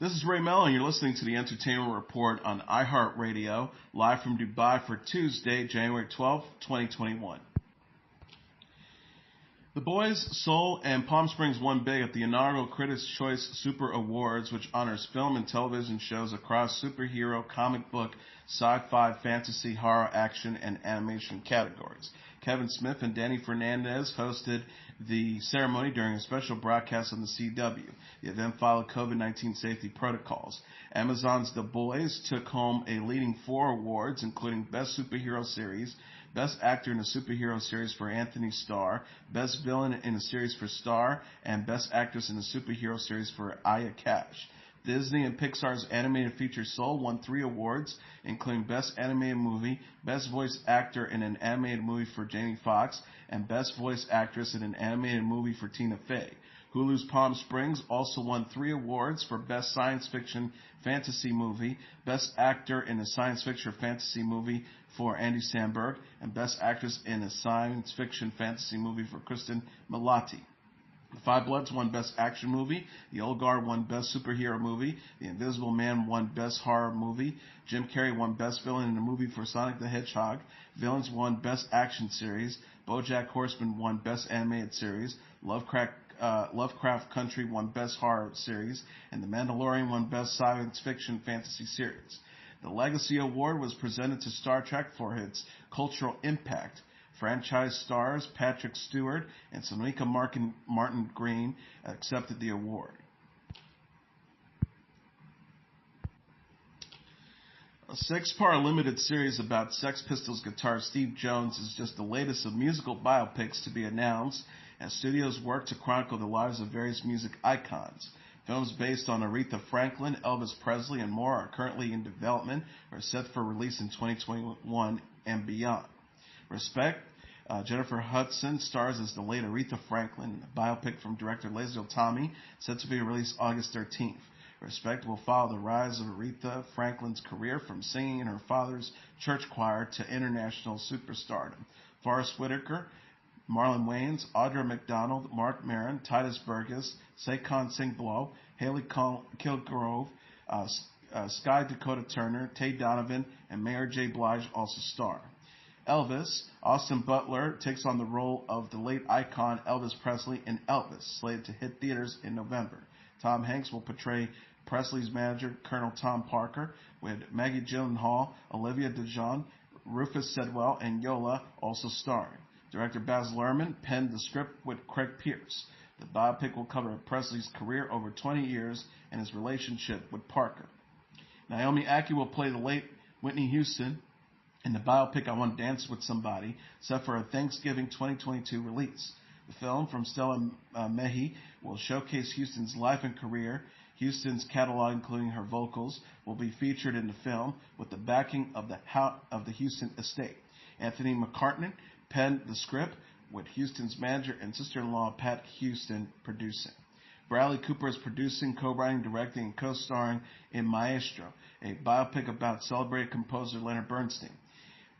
This is Ray Melo, and you're listening to the Entertainment Report on iHeartRadio, live from Dubai for Tuesday, January 12, 2021. The Boys, Soul, and Palm Springs won big at the inaugural Critics' Choice Super Awards, which honors film and television shows across superhero, comic book, sci-fi, fantasy, horror, action, and animation categories. Kevin Smith and Danny Fernandez hosted the ceremony during a special broadcast on the CW. The event followed COVID-19 safety protocols. Amazon's The Boys took home a leading 4 awards, including Best Superhero Series, Best Actor in a Superhero Series for Anthony Starr, Best Villain in a Series for Starr, and Best Actress in a Superhero Series for Aya Cash. Disney and Pixar's animated feature Soul won 3 awards, including Best Animated Movie, Best Voice Actor in an Animated Movie for Jamie Foxx, and Best Voice Actress in an Animated Movie for Tina Fey. Hulu's Palm Springs also won 3 awards for Best Science Fiction Fantasy Movie, Best Actor in a Science Fiction Fantasy Movie for Andy Samberg, and Best Actress in a Science Fiction Fantasy Movie for Kristen Milioti. The Five Bloods won Best Action Movie, The Old Guard won Best Superhero Movie, The Invisible Man won Best Horror Movie, Jim Carrey won Best Villain in a Movie for Sonic the Hedgehog, Villains won Best Action Series, BoJack Horseman won Best Animated Series, Lovecraft Country won Best Horror Series, and The Mandalorian won Best Science Fiction Fantasy Series. The Legacy Award was presented to Star Trek for its cultural impact. Franchise stars Patrick Stewart and Sonequa Martin Green accepted the award. A 6-part limited series about Sex Pistols guitarist Steve Jones is just the latest of musical biopics to be announced as studios work to chronicle the lives of various music icons. Films based on Aretha Franklin, Elvis Presley, and more are currently in development or set for release in 2021 and beyond. Respect. Jennifer Hudson stars as the late Aretha Franklin in a biopic from director Leslie Tomei, set to be released August 13th. Respect will follow the rise of Aretha Franklin's career from singing in her father's church choir to international superstardom. Forrest Whitaker, Marlon Wayans, Audra McDonald, Mark Maron, Titus Burgess, Saquon Singh-Blow, Haley Kilgrove, Sky Dakota Turner, Tay Donovan, and Mayor J. Blige also star. Elvis, Austin Butler takes on the role of the late icon Elvis Presley in Elvis, slated to hit theaters in November. Tom Hanks will portray Presley's manager, Colonel Tom Parker, with Maggie Gyllenhaal, Olivia DeJonge, Rufus Sewell, and Yola also starring. Director Baz Luhrmann penned the script with Craig Pierce. The biopic will cover Presley's career over 20 years and his relationship with Parker. Naomi Ackie will play the late Whitney Houston in the biopic I Want to Dance with Somebody, set for a Thanksgiving 2022 release. The film from Stella Mehi will showcase Houston's life and career. Houston's catalog, including her vocals, will be featured in the film with the backing of the Houston estate. Anthony McCartney penned the script with Houston's manager and sister-in-law Pat Houston producing. Bradley Cooper is producing, co-writing, directing, and co-starring in Maestro, a biopic about celebrated composer Leonard Bernstein.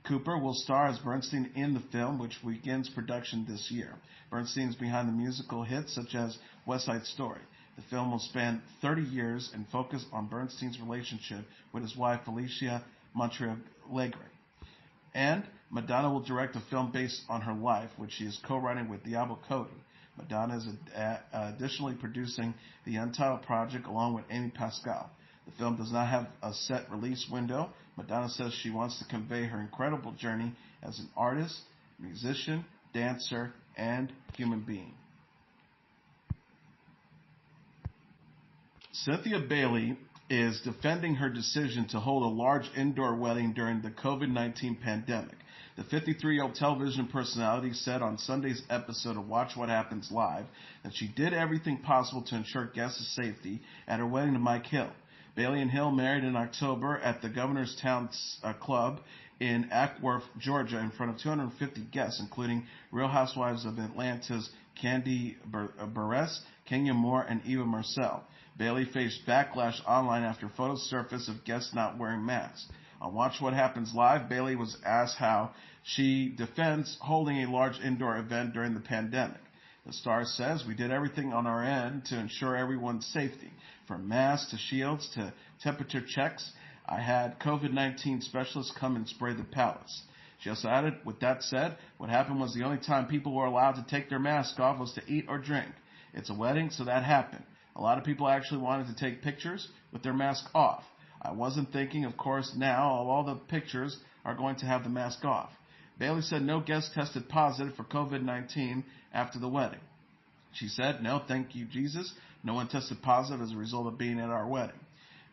Cooper will star as Bernstein in the film, which begins production this year. Bernstein is behind the musical hits such as West Side Story. The film will span 30 years and focus on Bernstein's relationship with his wife Felicia Montealegre. And Madonna will direct a film based on her life, which she is co-writing with Diablo Cody. Madonna is additionally producing the Untitled Project along with Amy Pascal. The film does not have a set release window. Madonna says she wants to convey her incredible journey as an artist, musician, dancer, and human being. Cynthia Bailey is defending her decision to hold a large indoor wedding during the COVID-19 pandemic. The 53-year-old television personality said on Sunday's episode of Watch What Happens Live that she did everything possible to ensure guests' safety at her wedding to Mike Hill. Bailey and Hill married in October at the Governor's Town Club in Ackworth, Georgia, in front of 250 guests, including Real Housewives of Atlanta's Candy Burress, Kenya Moore, and Eva Marcel. Bailey faced backlash online after photos surfaced of guests not wearing masks. On Watch What Happens Live, Bailey was asked how she defends holding a large indoor event during the pandemic. The star says, "We did everything on our end to ensure everyone's safety, from masks to shields to temperature checks. I had COVID-19 specialists come and spray the palace." She also added, "With that said, what happened was the only time people were allowed to take their masks off was to eat or drink. It's a wedding, so that happened. A lot of people actually wanted to take pictures with their mask off. I wasn't thinking, of course, now all the pictures are going to have the mask off." Bailey said no guests tested positive for COVID-19 after the wedding. She said, "No, thank you, Jesus. No one tested positive as a result of being at our wedding."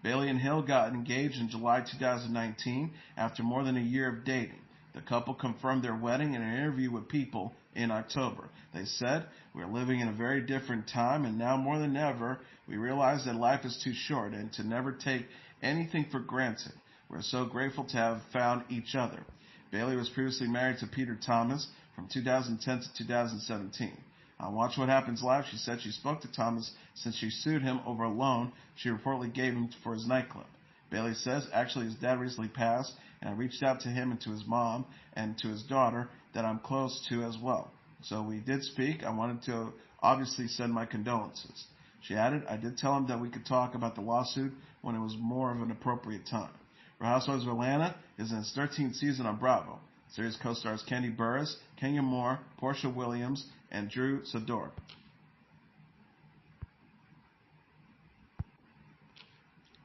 Bailey and Hill got engaged in July 2019 after more than a year of dating. The couple confirmed their wedding in an interview with People in October. They said, "We're living in a very different time, and now more than ever, we realize that life is too short and to never take anything for granted. We're so grateful to have found each other." Bailey was previously married to Peter Thomas from 2010 to 2017. On Watch What Happens Live, she said she spoke to Thomas since she sued him over a loan she reportedly gave him for his nightclub. Bailey says, "Actually, his dad recently passed, and I reached out to him and to his mom and to his daughter that I'm close to as well. So we did speak. I wanted to obviously send my condolences." She added, "I did tell him that we could talk about the lawsuit when it was more of an appropriate time." Real Housewives of Atlanta is in its 13th season on Bravo. The series co-stars Kandi Burruss, Kenya Moore, Portia Williams, and Drew Sidor.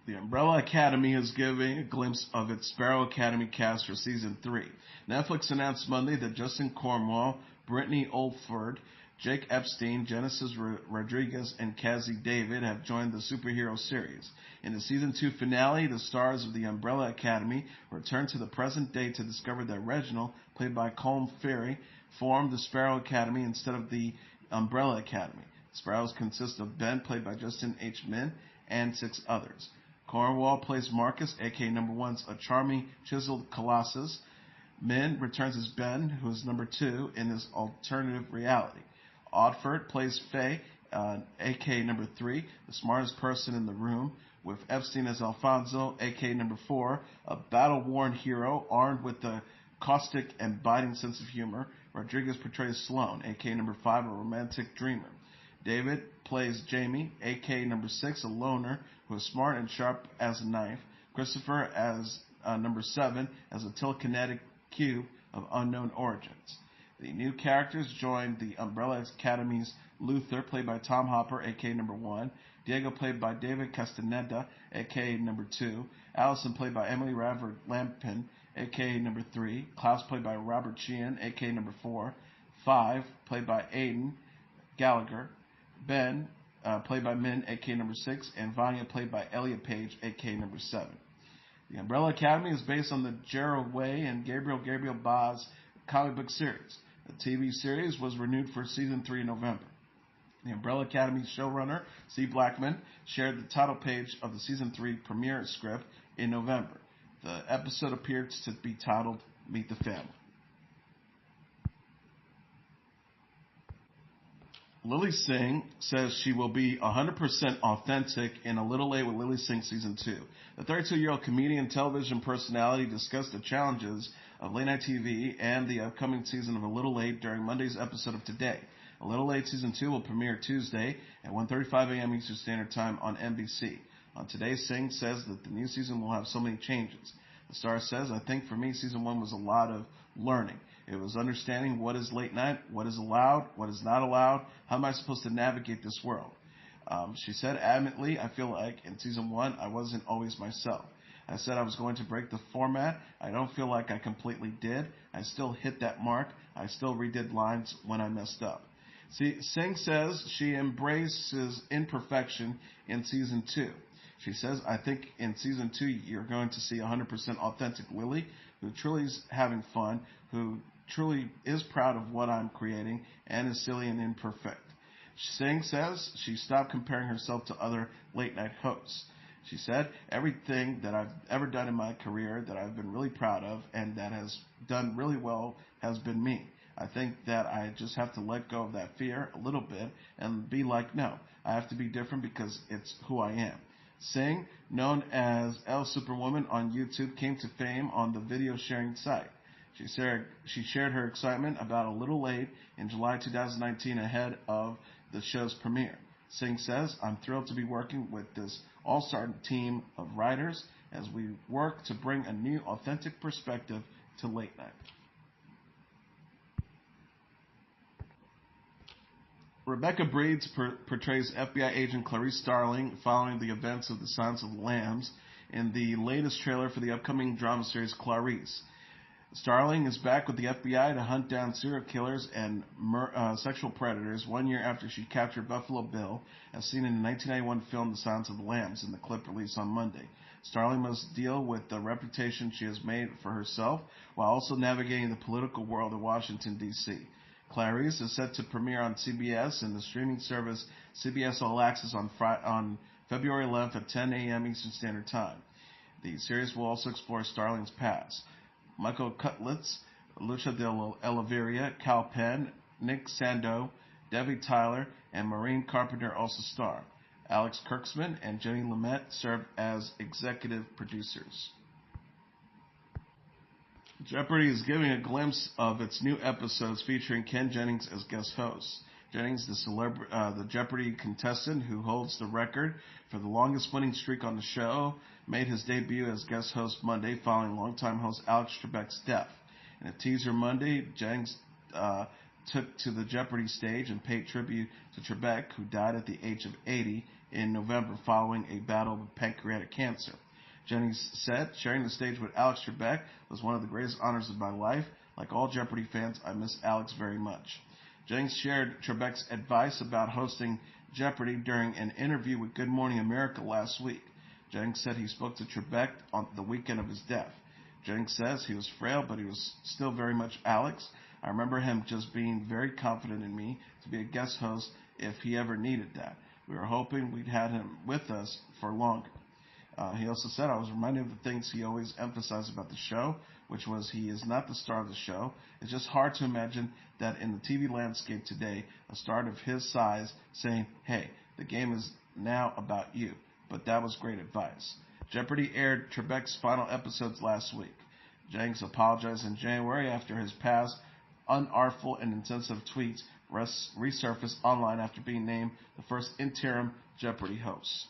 The Umbrella Academy is giving a glimpse of its Sparrow Academy cast for Season 3. Netflix announced Monday that Justin Cornwall, Brittany Olford, Jake Epstein, Genesis Rodriguez, and Kazzy David have joined the superhero series. In the Season 2 finale, the stars of the Umbrella Academy return to the present day to discover that Reginald, played by Colm Ferry, formed the Sparrow Academy instead of the Umbrella Academy. The Sparrows consist of Ben, played by Justin H. Min, and 6 others. Cornwall plays Marcus, a.k.a. Number 1's a charming, chiseled colossus. Min returns as Ben, who is Number 2 in this alternative reality. Oddford plays Faye, a.k.a. Number 3, the smartest person in the room, with Epstein as Alfonso, a.k.a. Number 4, a battle-worn hero armed with a caustic and biting sense of humor. Rodriguez portrays Sloane, a.k.a. Number 5, a romantic dreamer. David plays Jamie, a.k.a. Number 6, a loner who is smart and sharp as a knife. Christopher as Number 7, as a telekinetic cube of unknown origins. The new characters joined the Umbrella Academy's Luther, played by Tom Hopper, a.k.a. Number 1, Diego, played by David Castaneda, a.k.a. Number 2, Allison, played by Emily Radford Lampin, a.k.a. Number 3, Klaus, played by Robert Sheehan, a.k.a. Number 4, 5, played by Aiden Gallagher, Ben, played by Min, a.k.a. Number 6, and Vanya, played by Elliot Page, a.k.a. Number 7. The Umbrella Academy is based on the Gerald Way and Gabriel Baz comic book series. The TV series was renewed for Season 3 in November. The Umbrella Academy showrunner, C. Blackman, shared the title page of the Season 3 premiere script in November. The episode appears to be titled Meet the Family. Lilly Singh says she will be 100% authentic in A Little Late with Lilly Singh Season 2. The 32-year-old comedian and television personality discussed the challenges of late-night TV and the upcoming season of A Little Late during Monday's episode of Today. A Little Late Season 2 will premiere Tuesday at 1:35 a.m. Eastern Standard Time on NBC. On Today, Singh says that the new season will have so many changes. The star says, "I think for me, Season 1 was a lot of learning. It was understanding what is late night, what is allowed, what is not allowed, how am I supposed to navigate this world." She said, "Admittedly, I feel like in Season 1, I wasn't always myself. I said I was going to break the format. I don't feel like I completely did. I still hit that mark. I still redid lines when I messed up." Singh says she embraces imperfection in Season 2. She says, "I think in Season 2, you're going to see 100% authentic Lilly, who truly is having fun, who truly is proud of what I'm creating, and is silly and imperfect." Singh says she stopped comparing herself to other late-night hosts. She said, "Everything that I've ever done in my career that I've been really proud of and that has done really well has been me. I think that I just have to let go of that fear a little bit and be like, no, I have to be different because it's who I am." Singh, known as El Superwoman on YouTube, came to fame on the video sharing site. She shared her excitement about A Little Late in July 2019 ahead of the show's premiere. Singh says, "I'm thrilled to be working with this all-star team of writers as we work to bring a new, authentic perspective to late night." Rebecca Breeds portrays FBI agent Clarice Starling following the events of The Silence of the Lambs in the latest trailer for the upcoming drama series Clarice. Starling is back with the FBI to hunt down serial killers and sexual predators 1 year after she captured Buffalo Bill, as seen in the 1991 film The Silence of the Lambs in the clip released on Monday. Starling must deal with the reputation she has made for herself while also navigating the political world of Washington, D.C. Clarice is set to premiere on CBS and the streaming service CBS All Access on February 11th at 10 a.m. Eastern Standard Time. The series will also explore Starling's past. Michael Cutlitz, Lucia de Oliveira, Cal Penn, Nick Sando, Debbie Tyler, and Maureen Carpenter also star. Alex Kurtzman and Jenny Lumet served as executive producers. Jeopardy is giving a glimpse of its new episodes featuring Ken Jennings as guest host. Jennings, the Jeopardy contestant who holds the record for the longest winning streak on the show, made his debut as guest host Monday following longtime host Alex Trebek's death. In a teaser Monday, Jennings took to the Jeopardy stage and paid tribute to Trebek, who died at the age of 80 in November following a battle with pancreatic cancer. Jennings said, "Sharing the stage with Alex Trebek was one of the greatest honors of my life. Like all Jeopardy fans, I miss Alex very much." Jennings shared Trebek's advice about hosting Jeopardy during an interview with Good Morning America last week. Jennings said he spoke to Trebek on the weekend of his death. Jennings says he was frail, but he was still very much Alex. "I remember him just being very confident in me to be a guest host if he ever needed that. We were hoping we'd had him with us for longer." He also said, "I was reminded of the things he always emphasized about the show, which was he is not the star of the show. It's just hard to imagine that in the TV landscape today, a star of his size saying, 'Hey, the game is now about you.' But that was great advice." Jeopardy aired Trebek's final episodes last week. Jennings apologized in January after his past unartful and insensitive tweets resurfaced online after being named the first interim Jeopardy host.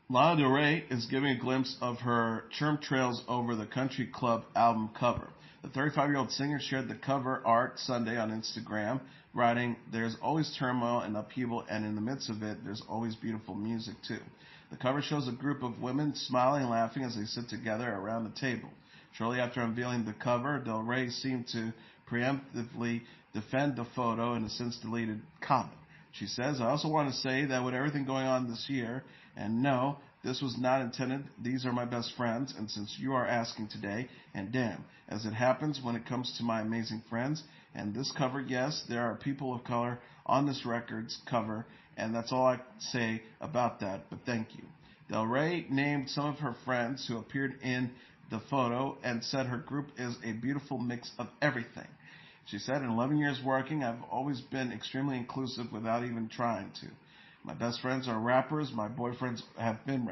Lana Del Rey is giving a glimpse of her Chemtrails Over the Country Club album cover. The 35-year-old singer shared the cover art Sunday on Instagram, writing, "There's always turmoil and upheaval, and in the midst of it, there's always beautiful music, too." The cover shows a group of women smiling and laughing as they sit together around the table. Shortly after unveiling the cover, Del Rey seemed to preemptively defend the photo in a since-deleted comment. She says, "I also want to say that with everything going on this year, and no, this was not intended. These are my best friends, and since you are asking today, and damn, as it happens when it comes to my amazing friends, and this cover, yes, there are people of color on this record's cover, and that's all I say about that, but thank you." Del Rey named some of her friends who appeared in the photo and said her group is a beautiful mix of everything. She said, "In 11 years working, I've always been extremely inclusive without even trying to. My best friends are rappers. My boyfriends have been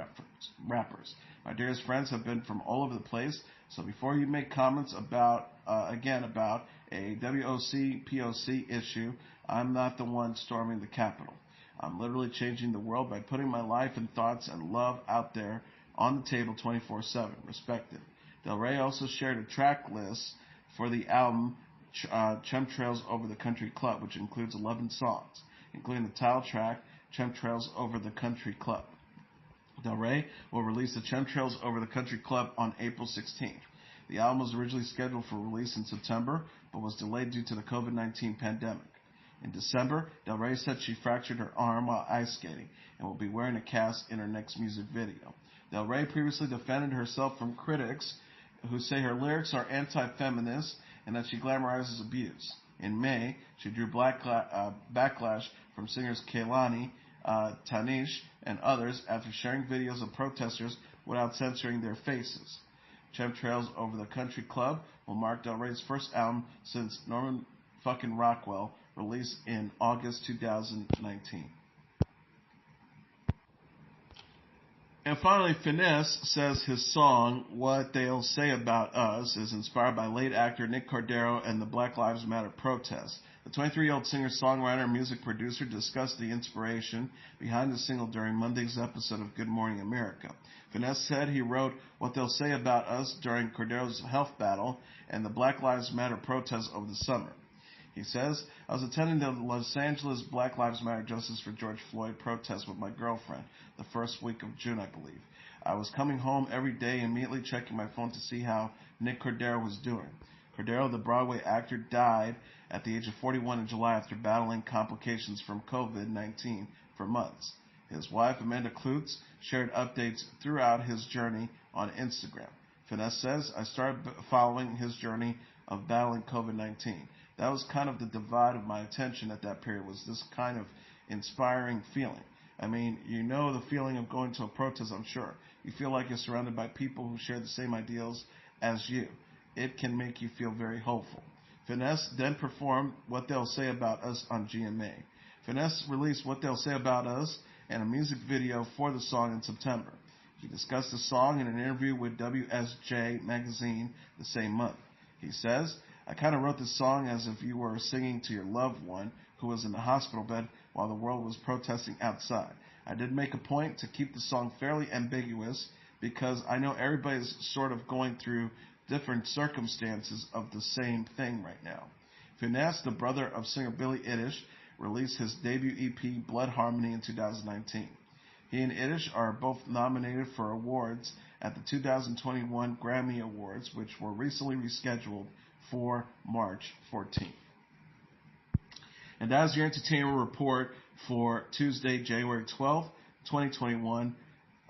rappers. My dearest friends have been from all over the place. So before you make comments about a WOC POC issue, I'm not the one storming the Capitol. I'm literally changing the world by putting my life and thoughts and love out there on the table 24/7. Respected." Del Rey also shared a track list for the album Chemtrails Over the Country Club, which includes 11 songs, including the title track Chemtrails Over the Country Club. Del Rey will release the Chemtrails Over the Country Club on April 16th. The album was originally scheduled for release in September, but was delayed due to the COVID-19 pandemic. In December, Del Rey said she fractured her arm while ice skating and will be wearing a cast in her next music video. Del Rey previously defended herself from critics who say her lyrics are anti-feminist and that she glamorizes abuse. In May, she drew backlash from singers Kehlani, Tanish, and others after sharing videos of protesters without censoring their faces. Chemtrails Over the Country Club will mark Del Rey's first album since Norman fucking Rockwell, released in August 2019. And finally, Finneas says his song, What They'll Say About Us, is inspired by late actor Nick Cordero and the Black Lives Matter protests. The 23-year-old singer-songwriter and music producer discussed the inspiration behind the single during Monday's episode of Good Morning America. Finneas said he wrote What They'll Say About Us during Cordero's health battle and the Black Lives Matter protests over the summer. He says, I was attending the Los Angeles Black Lives Matter Justice for George Floyd protest with my girlfriend the first week of June, I believe. I was coming home every day, immediately checking my phone to see how Nick Cordero was doing. Cordero, the Broadway actor, died at the age of 41 in July after battling complications from COVID-19 for months. His wife, Amanda Klutz, shared updates throughout his journey on Instagram. Finneas says, I started following his journey of battling COVID-19. That was kind of the divide of my attention at that period, was this kind of inspiring feeling. I mean, you know the feeling of going to a protest, I'm sure. You feel like you're surrounded by people who share the same ideals as you. It can make you feel very hopeful. Finneas then performed What They'll Say About Us on GMA. Finneas released What They'll Say About Us and a music video for the song in September. He discussed the song in an interview with WSJ magazine the same month. He says, I kind of wrote this song as if you were singing to your loved one who was in the hospital bed while the world was protesting outside. I did make a point to keep the song fairly ambiguous because I know everybody's sort of going through different circumstances of the same thing right now. Finneas, the brother of singer Billy Eilish, released his debut EP, Blood Harmony, in 2019. He and Eilish are both nominated for awards at the 2021 Grammy Awards, which were recently rescheduled for March 14th. And that is your entertainment report for Tuesday, January 12th, 2021.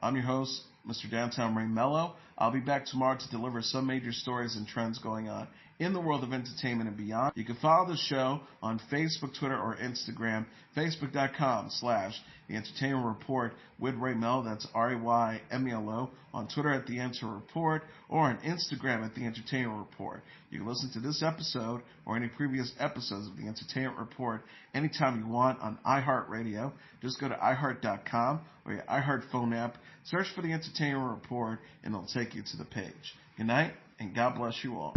I'm your host, Mr. Downtown Ray Melo. I'll be back tomorrow to deliver some major stories and trends going on in the world of entertainment and beyond. You can follow the show on Facebook, Twitter, or Instagram, facebook.com/The Entertainment Report with Ray Melo. That's RAYMELO. On Twitter at The Enter Report, or on Instagram at The Entertainment Report. You can listen to this episode or any previous episodes of The Entertainment Report anytime you want on iHeartRadio. Just go to iHeart.com or your iHeart phone app, search for The Entertainment Report, and it'll take you to the page. Good night, and God bless you all.